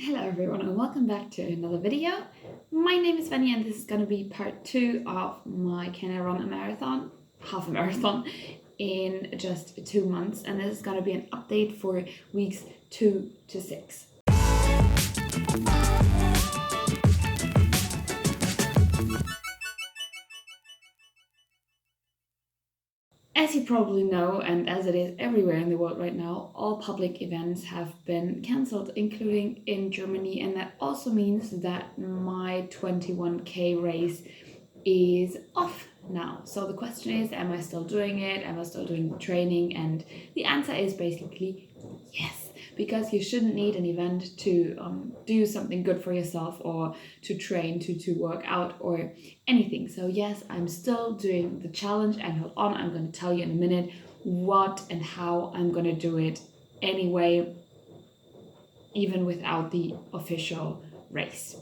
Hello everyone and welcome back to another video. My name is Venja and this is going to be part 2 of my Can I Run a Marathon, half a marathon, in just 2 months, and this is going to be an update for weeks 2 to 6. As you probably know, and as it is everywhere in the world right now, all public events have been cancelled, including in Germany, and that also means that my 21K race is off now. So the question is, am I still doing it? Am I still doing the training? And the answer is basically yes, because you shouldn't need an event to do something good for yourself or to train, to work out or anything. So yes, I'm still doing the challenge, and hold on, I'm going to tell you in a minute what and how I'm going to do it anyway, even without the official race.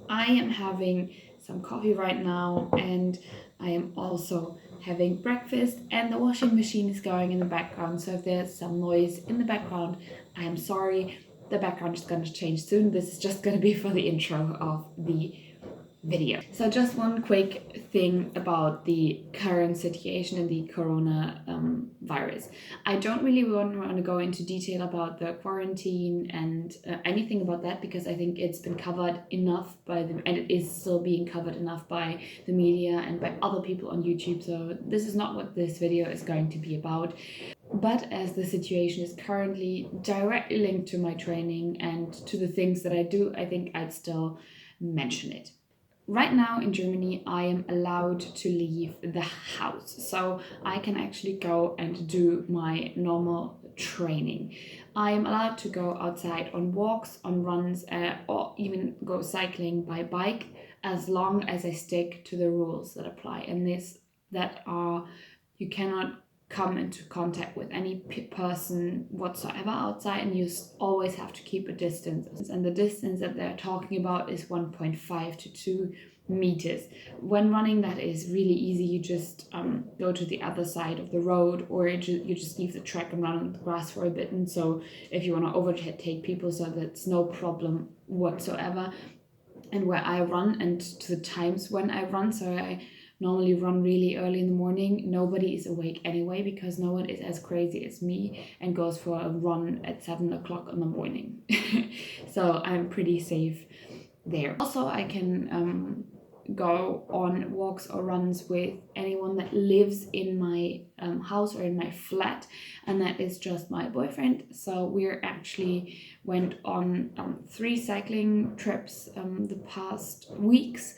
I am having some coffee right now, and I am also having breakfast, and the washing machine is going in the background. So if there's some noise in the background, I am sorry. The background is going to change soon. This is just going to be for the intro of the video. So just one quick thing about the current situation in the corona virus. I don't really want to go into detail about the quarantine and anything about that, because I think it's been covered enough and it is still being covered enough by the media and by other people on YouTube. So this is not what this video is going to be about. But as the situation is currently directly linked to my training and to the things that I do, I think I'd still mention it. Right now in Germany, I am allowed to leave the house, so I can actually go and do my normal training. I am allowed to go outside on walks, on runs, or even go cycling by bike, as long as I stick to the rules that apply. And you cannot come into contact with any person whatsoever outside, and you always have to keep a distance. And the distance that they're talking about is 1.5 to 2 meters. When running, that is really easy. You just go to the other side of the road, or you just leave the track and run on the grass for a bit. And so if you want to overtake people, so that's no problem whatsoever. And where I run, and to the times when I run, so I normally run really early in the morning. Nobody is awake anyway, because no one is as crazy as me and goes for a run at 7 o'clock in the morning. So I'm pretty safe there. Also, I can go on walks or runs with anyone that lives in my house or in my flat, and that is just my boyfriend. So we're actually went on 3 cycling trips the past weeks,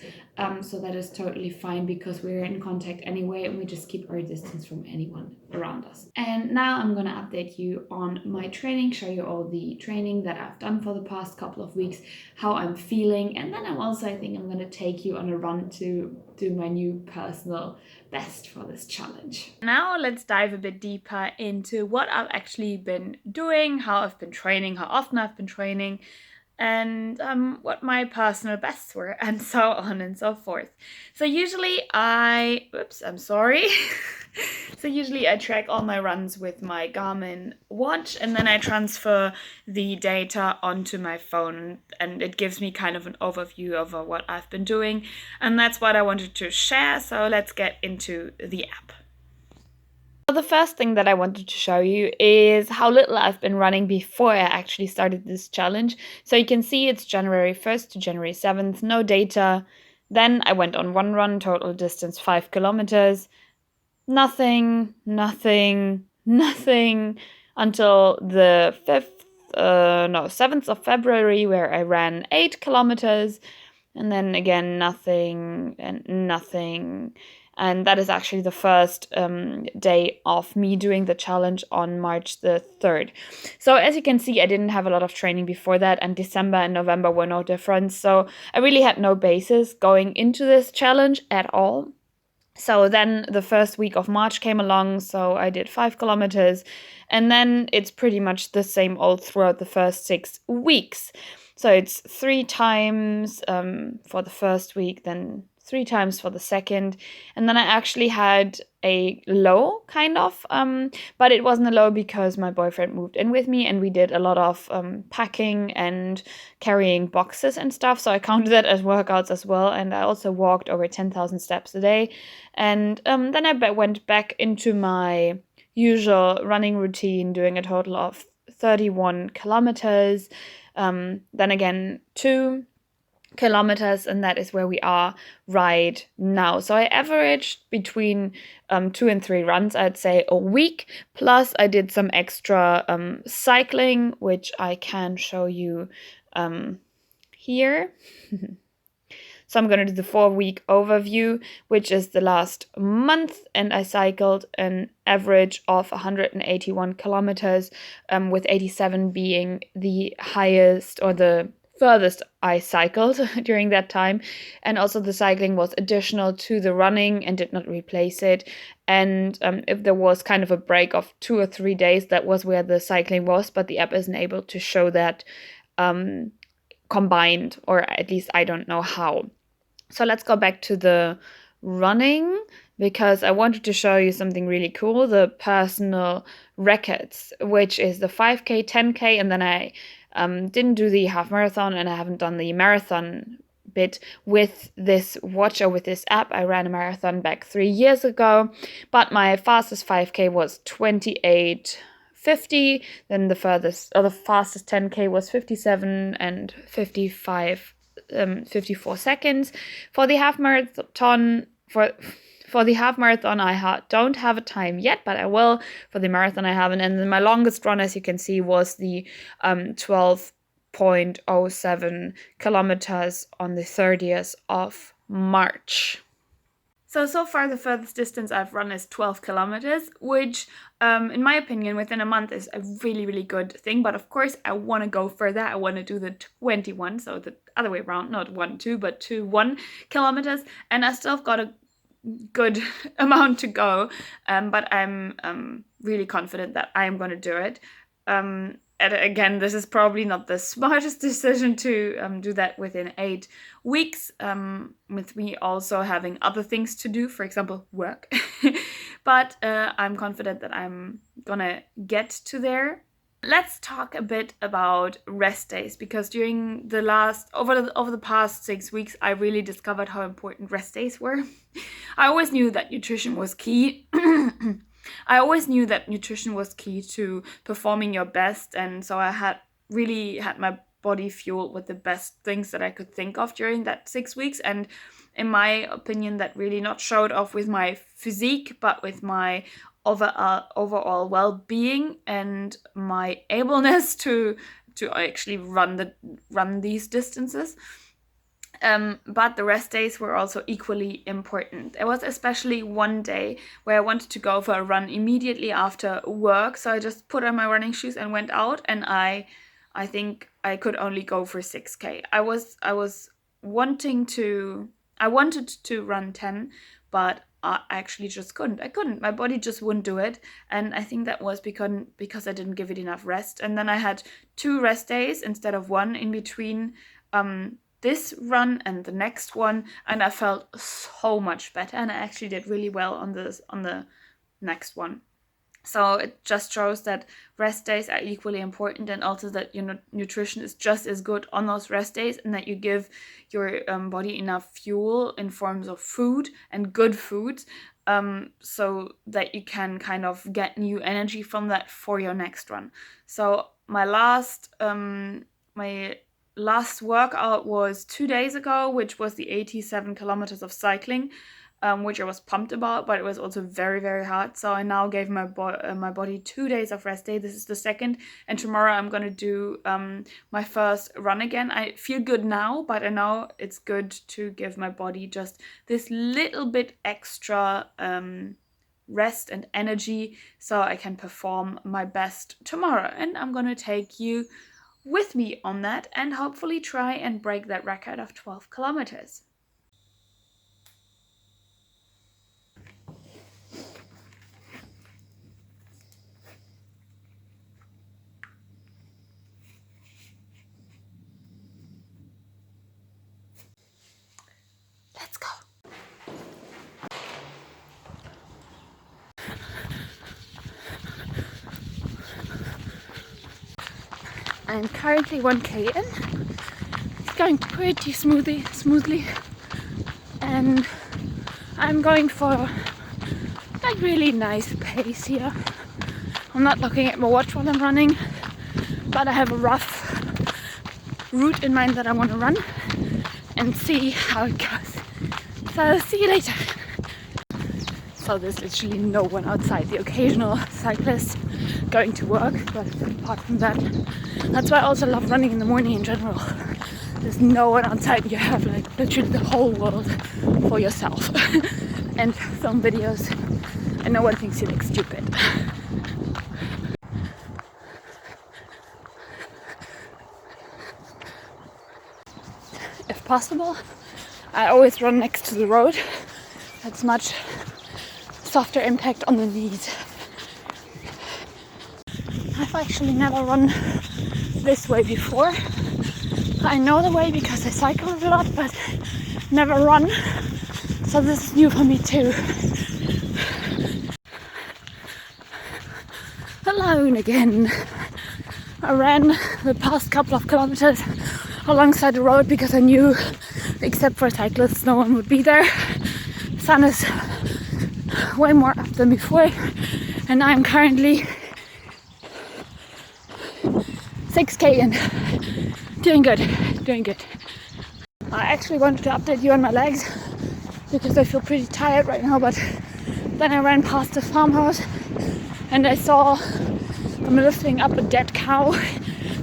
so that is totally fine, because we're in contact anyway and we just keep our distance from anyone around us. And now I'm gonna update you on my training, show you all the training that I've done for the past couple of weeks, how I'm feeling, and then I think I'm gonna take you on a run to do my new personal best for this challenge. Now let's dive a bit deeper into what I've actually been doing, how I've been training, how often I've been training, and what my personal bests were, and so on and so forth. So usually I track all my runs with my Garmin watch, and then I transfer the data onto my phone, and it gives me kind of an overview of what I've been doing, and that's what I wanted to share. So let's get into the app. So the first thing that I wanted to show you is how little I've been running before I actually started this challenge. So you can see it's January 1st to January 7th, no data. Then I went on one run, total distance 5 kilometers. Nothing until the 7th of February, where I ran 8 kilometers. And then again, nothing and nothing. And that is actually the first day of me doing the challenge on March the 3rd. So as you can see, I didn't have a lot of training before that, and December and November were no different. So I really had no basis going into this challenge at all. So then the first week of March came along, so I did 5 kilometers, and then it's pretty much the same old throughout the first 6 weeks. So it's 3 times for the first week, then 3 times for the second. And then I actually had a low, kind of, but it wasn't a low because my boyfriend moved in with me and we did a lot of packing and carrying boxes and stuff. So I counted that as workouts as well. And I also walked over 10,000 steps a day. And then I went back into my usual running routine, doing a total of 31 kilometers. Then again, 2 kilometers, and that is where we are right now. So I averaged between 2 and 3 runs, I'd say, a week. Plus, I did some extra cycling, which I can show you here. So I'm going to do the 4-week overview, which is the last month, and I cycled an average of 181 kilometers, with 87 being the highest or the furthest I cycled during that time. And also the cycling was additional to the running and did not replace it. And if there was kind of a break of 2 or 3 days, that was where the cycling was, but the app isn't able to show that combined, or at least I don't know how. So let's go back to the running, because I wanted to show you something really cool, the personal records, which is the 5K, 10K, and then I didn't do the half marathon and I haven't done the marathon bit with this watch or with this app. I ran a marathon back 3 years ago, but my fastest 5K was 28:50. Then the fastest 10K was 57 and 54 seconds. For the half marathon, I don't have a time yet, but I will. For the marathon, I haven't. And then my longest run, as you can see, was the 12.07 kilometers on the 30th of March. So far the furthest distance I've run is 12 kilometers, which, in my opinion, within a month is a really, really good thing. But of course, I want to go further. I want to do the 21, so the other way around, not 1, 2, but 2, 1 kilometers. And I still have got a good amount to go, but I'm really confident that I am going to do it. And again, this is probably not the smartest decision to do that within 8 weeks, with me also having other things to do, for example, work. But I'm confident that I'm gonna get to there. Let's talk a bit about rest days, because during over the past 6 weeks, I really discovered how important rest days were. I always knew that nutrition was key. I always knew that nutrition was key to performing your best, and so I had my body fueled with the best things that I could think of during that 6 weeks. And in my opinion, that really not showed off with my physique, but with my overall well-being and my ableness to actually run these distances. But the rest days were also equally important. There was especially one day where I wanted to go for a run immediately after work, so I just put on my running shoes and went out, and I think I could only go for 6K. I wanted to run 10, but I actually just couldn't. I couldn't. My body just wouldn't do it, and I think that was because I didn't give it enough rest. And then I had 2 rest days instead of 1 in between this run and the next one, and I felt so much better, and I actually did really well on the next one. So it just shows that rest days are equally important, and also that your nutrition is just as good on those rest days, and that you give your body enough fuel in forms of food and good food, so that you can kind of get new energy from that for your next run. So my last workout was 2 days ago, which was the 87 kilometers of cycling, which I was pumped about, but it was also very, very hard. So I now gave my body 2 days of rest day. This is the second, and tomorrow I'm going to do my first run again. I feel good now, but I know it's good to give my body just this little bit extra rest and energy so I can perform my best tomorrow. And I'm going to take you with me on that and hopefully try and break that record of 12 kilometers. Let's go. I'm currently 1k in. It's going pretty smoothly, and I'm going for like really nice pace here. I'm not looking at my watch while I'm running, but I have a rough route in mind that I want to run and see how it goes. So see you later. So there's literally no one outside, the occasional cyclist going to work, but apart from that, that's why I also love running in the morning in general. There's no one outside, you have like literally the whole world for yourself and film videos, and no one thinks you look stupid. If possible, I always run next to the road. That's much softer impact on the knees. I've actually never run this way before. I know the way because I cycle a lot, but never run. So this is new for me too. Alone again. I ran the past couple of kilometers alongside the road because I knew, except for cyclists, no one would be there. The sun is way more up than before, and I'm currently 6k in. Doing good. I actually wanted to update you on my legs because I feel pretty tired right now, but then I ran past the farmhouse and I saw them lifting up a dead cow,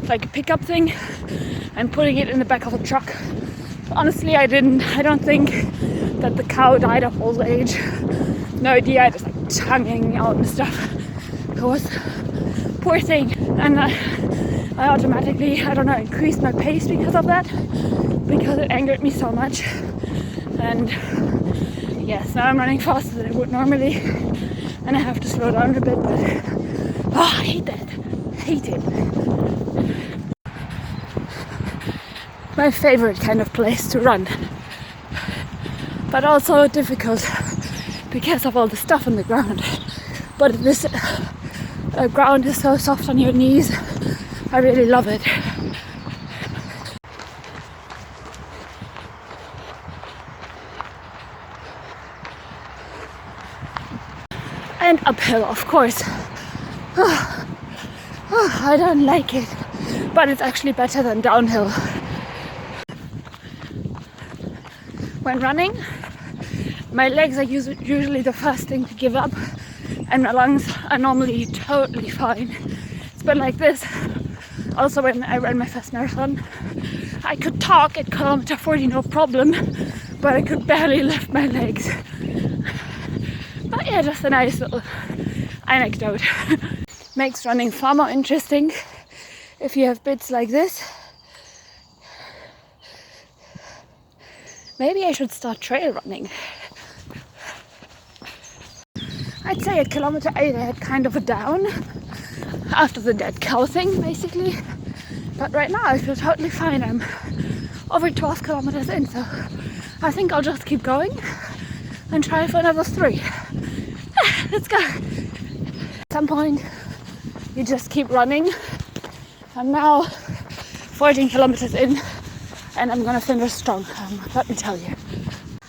like a pickup thing, and putting it in the back of a truck. Honestly, I don't think that the cow died of old age. No idea, I just like tonguing out and stuff. It was poor thing, and I automatically, increased my pace because of that, because it angered me so much. And yes, now I'm running faster than I would normally, and I have to slow down a bit, but I hate that. Hate it. My favorite kind of place to run, but also difficult because of all the stuff on the ground. But this ground is so soft on your knees. I really love it. And uphill, of course. I don't like it, but it's actually better than downhill. When running, my legs are usually the first thing to give up, and my lungs are normally totally fine. It's been like this also when I ran my first marathon. I could talk at kilometer 40 no problem, but I could barely lift my legs. But yeah, just a nice little anecdote. Makes running far more interesting if you have bits like this. Maybe I should start trail running. I'd say at kilometer 8 I had kind of a down after the dead cow thing, basically. But right now I feel totally fine. I'm over 12 kilometers in, so I think I'll just keep going and try for another 3. Let's go. At some point you just keep running. I'm now 14 kilometers in and I'm gonna finish strong, let me tell you.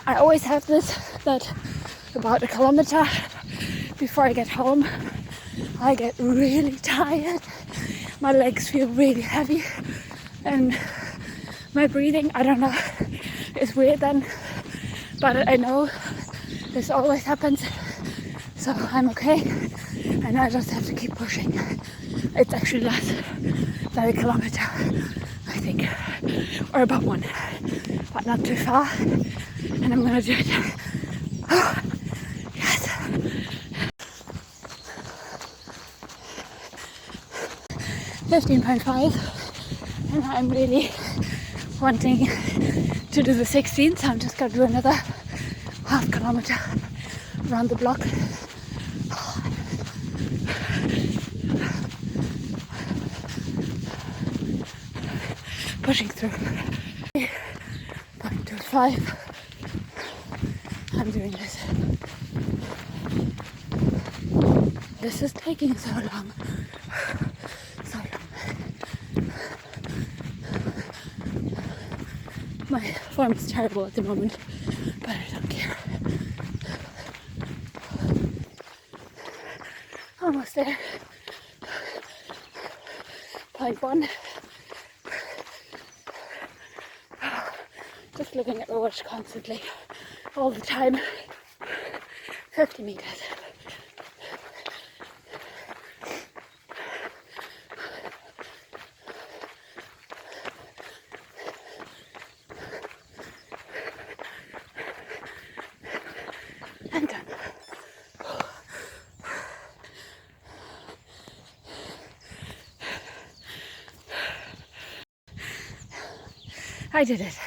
I always have this, that about a kilometer before I get home I get really tired, my legs feel really heavy, and my breathing, I don't know, is weird then, but I know this always happens, so I'm okay, and I just have to keep pushing. It's actually less than a kilometer, I think, or about 1, but not too far, and I'm gonna do it. Oh, yes. 15.5, and I'm really wanting to do the 16, so I'm just gonna do another half kilometer around the block. Pushing through. 0.25. I'm doing this. This is taking so long. So long. My form is terrible at the moment, but I don't care. Almost there. Point 1. Just looking at the watch constantly, all the time. 50 meters. And done. I did it.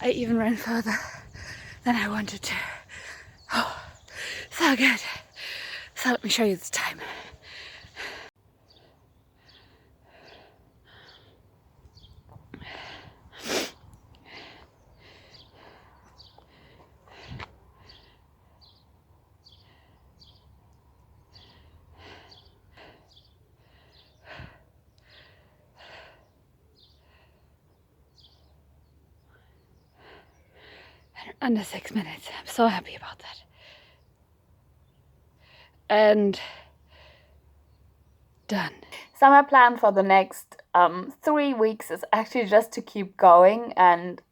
I even ran further than I wanted to. Oh, so good. So let me show you the time. Under 6 minutes. I'm so happy about that. And done. So my plan for the next 3 weeks is actually just to keep going and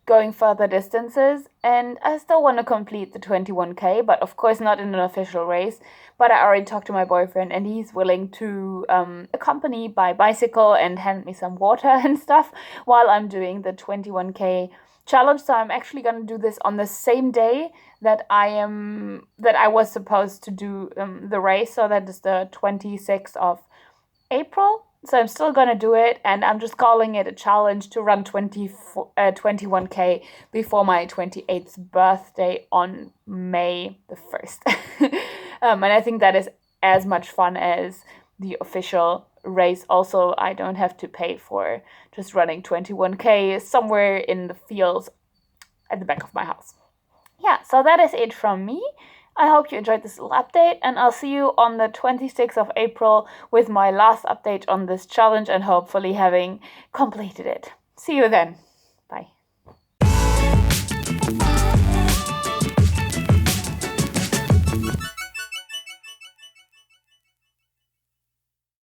going further distances. And I still want to complete the 21K, but of course not in an official race. But I already talked to my boyfriend and he's willing to accompany by bicycle and hand me some water and stuff while I'm doing the 21K challenge. So I'm actually going to do this on the same day that I was supposed to do the race. So that is the 26th of April. So I'm still going to do it, and I'm just calling it a challenge to run 21K before my 28th birthday on May the 1st. And I think that is as much fun as the official race. Also, I don't have to pay for just running 21K somewhere in the fields at the back of my house. Yeah, so that is it from me. I hope you enjoyed this little update, and I'll see you on the 26th of April with my last update on this challenge and hopefully having completed it. See you then.